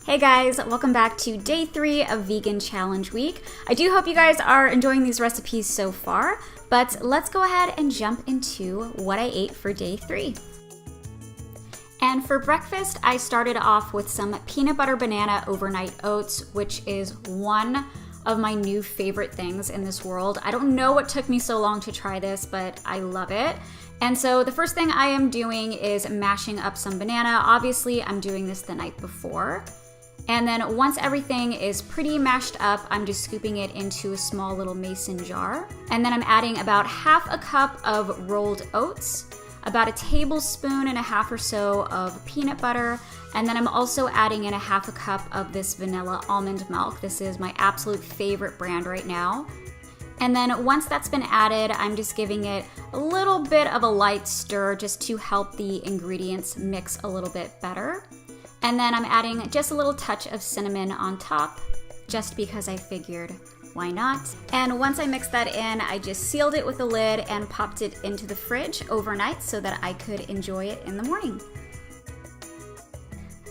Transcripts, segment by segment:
Hey guys, welcome back to day 3 of Vegan Challenge Week. I do hope you guys are enjoying these recipes so far, but let's go ahead and jump into what I ate for day 3. And for breakfast, I started off with some peanut butter banana overnight oats, which is one of my new favorite things in this world. I don't know what took me so long to try this, but I love it. And so the first thing I am doing is mashing up some banana. Obviously, I'm doing this the night before. And then once everything is pretty mashed up, I'm just scooping it into a small little mason jar. And then I'm adding about half a cup of rolled oats, about a tablespoon and a half or so of peanut butter, and then I'm also adding in a half a cup of this vanilla almond milk. This is my absolute favorite brand right now. And then once that's been added, I'm just giving it a little bit of a light stir just to help the ingredients mix a little bit better. And then I'm adding just a little touch of cinnamon on top, just because I figured, why not? And once I mixed that in, I just sealed it with a lid and popped it into the fridge overnight so that I could enjoy it in the morning.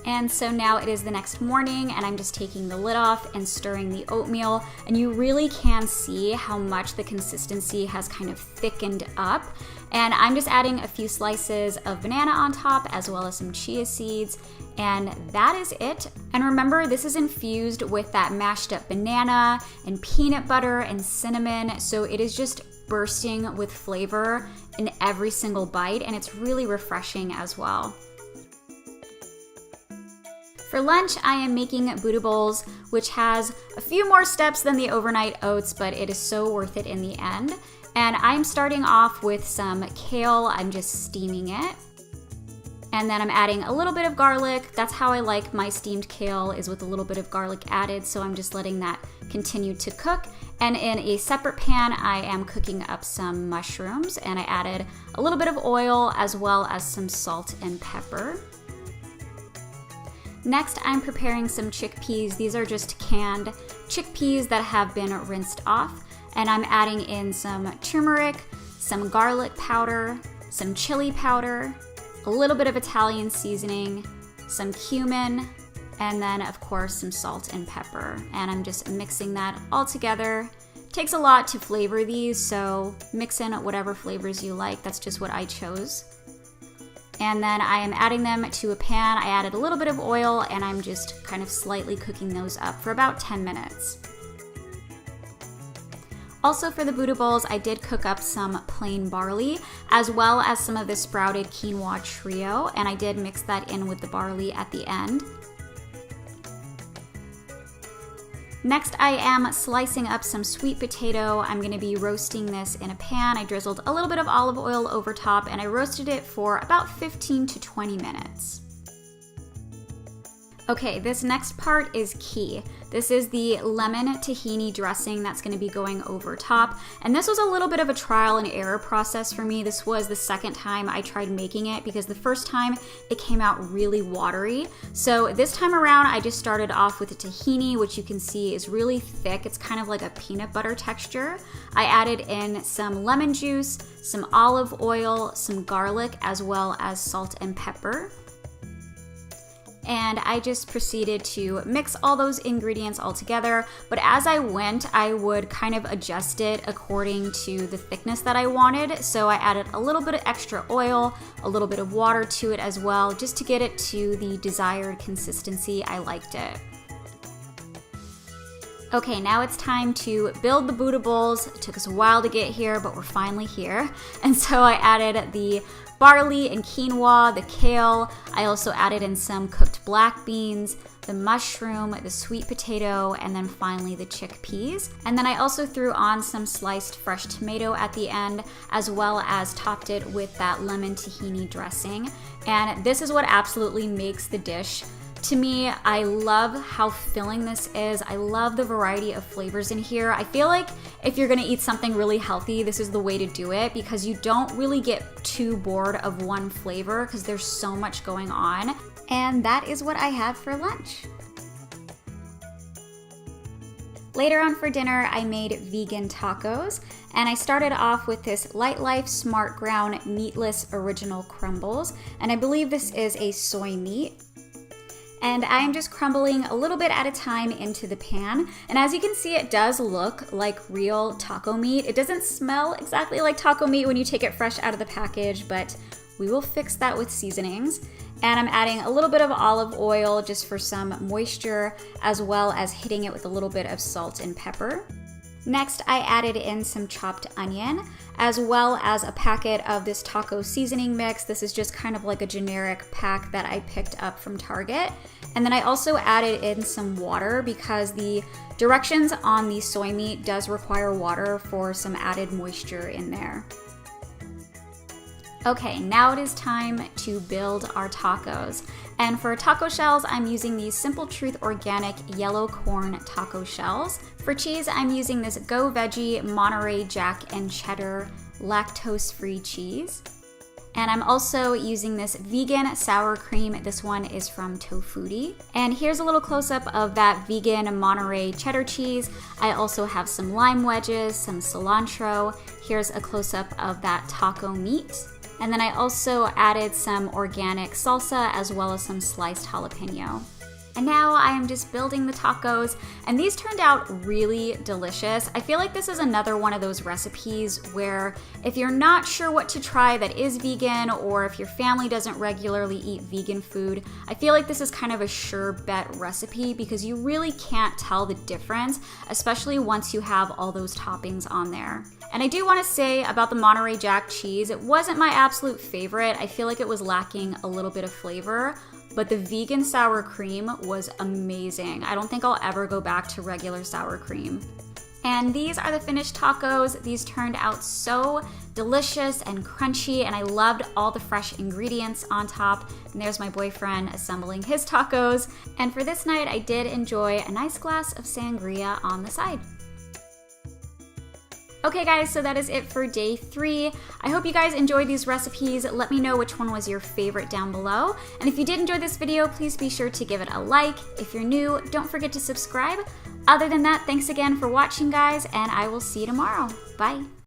And so now it is the next morning and I'm just taking the lid off and stirring the oatmeal, and you really can see how much the consistency has kind of thickened up. And I'm just adding a few slices of banana on top as well as some chia seeds, and that is it. And remember, this is infused with that mashed up banana and peanut butter and cinnamon, so it is just bursting with flavor in every single bite, and it's really refreshing as well. For lunch, I am making Buddha bowls, which has a few more steps than the overnight oats, but it is so worth it in the end. And I'm starting off with some kale. I'm just steaming it. And then I'm adding a little bit of garlic. That's how I like my steamed kale, is with a little bit of garlic added, so I'm just letting that continue to cook. And in a separate pan, I am cooking up some mushrooms, and I added a little bit of oil as well as some salt and pepper. Next, I'm preparing some chickpeas. These are just canned chickpeas that have been rinsed off. And I'm adding in some turmeric, some garlic powder, some chili powder, a little bit of Italian seasoning, some cumin, and then of course some salt and pepper. And I'm just mixing that all together. It takes a lot to flavor these, so mix in whatever flavors you like. That's just what I chose. And then I am adding them to a pan. I added a little bit of oil and I'm just kind of slightly cooking those up for about 10 minutes. Also for the Buddha bowls, I did cook up some plain barley as well as some of the sprouted quinoa trio, and I did mix that in with the barley at the end. Next, I am slicing up some sweet potato. I'm gonna be roasting this in a pan. I drizzled a little bit of olive oil over top and I roasted it for about 15 to 20 minutes. Okay, this next part is key. This is the lemon tahini dressing that's gonna be going over top. And this was a little bit of a trial and error process for me. This was the second time I tried making it because the first time it came out really watery. So this time around, I just started off with the tahini, which you can see is really thick. It's kind of like a peanut butter texture. I added in some lemon juice, some olive oil, some garlic, as well as salt and pepper. And I just proceeded to mix all those ingredients all together. But as I went, I would kind of adjust it according to the thickness that I wanted. So I added a little bit of extra oil, a little bit of water to it as well, just to get it to the desired consistency. I liked it. Okay, now it's time to build the Buddha bowls. It took us a while to get here, but we're finally here. And so I added the barley and quinoa, the kale. I also added in some cooked black beans, the mushroom, the sweet potato, and then finally the chickpeas. And then I also threw on some sliced fresh tomato at the end, as well as topped it with that lemon tahini dressing. And this is what absolutely makes the dish. To me, I love how filling this is. I love the variety of flavors in here. I feel like if you're gonna eat something really healthy, this is the way to do it because you don't really get too bored of one flavor because there's so much going on. And that is what I had for lunch. Later on for dinner, I made vegan tacos, and I started off with this Light Life Smart Ground Meatless Original Crumbles, and I believe this is a soy meat. And I'm just crumbling a little bit at a time into the pan. And as you can see, it does look like real taco meat. It doesn't smell exactly like taco meat when you take it fresh out of the package, but we will fix that with seasonings. And I'm adding a little bit of olive oil just for some moisture, as well as hitting it with a little bit of salt and pepper. Next, I added in some chopped onion, as well as a packet of this taco seasoning mix. This is just kind of like a generic pack that I picked up from Target. And then I also added in some water because the directions on the soy meat does require water for some added moisture in there. Okay, now it is time to build our tacos. And for taco shells, I'm using these Simple Truth Organic Yellow Corn Taco Shells. For cheese, I'm using this Go Veggie Monterey Jack and Cheddar lactose-free cheese. And I'm also using this vegan sour cream. This one is from Tofutti. And here's a little close-up of that vegan Monterey cheddar cheese. I also have some lime wedges, some cilantro. Here's a close-up of that taco meat. And then I also added some organic salsa as well as some sliced jalapeno. And now I am just building the tacos, and these turned out really delicious. I feel like this is another one of those recipes where if you're not sure what to try that is vegan, or if your family doesn't regularly eat vegan food, I feel like this is kind of a sure bet recipe because you really can't tell the difference, especially once you have all those toppings on there. And I do want to say about the Monterey Jack cheese, it wasn't my absolute favorite. I feel like it was lacking a little bit of flavor, but the vegan sour cream was amazing. I don't think I'll ever go back to regular sour cream. And these are the finished tacos. These turned out so delicious and crunchy, and I loved all the fresh ingredients on top. And there's my boyfriend assembling his tacos. And for this night, I did enjoy a nice glass of sangria on the side. Okay guys, so that is it for day 3. I hope you guys enjoyed these recipes. Let me know which one was your favorite down below. And if you did enjoy this video, please be sure to give it a like. If you're new, don't forget to subscribe. Other than that, thanks again for watching guys, and I will see you tomorrow. Bye.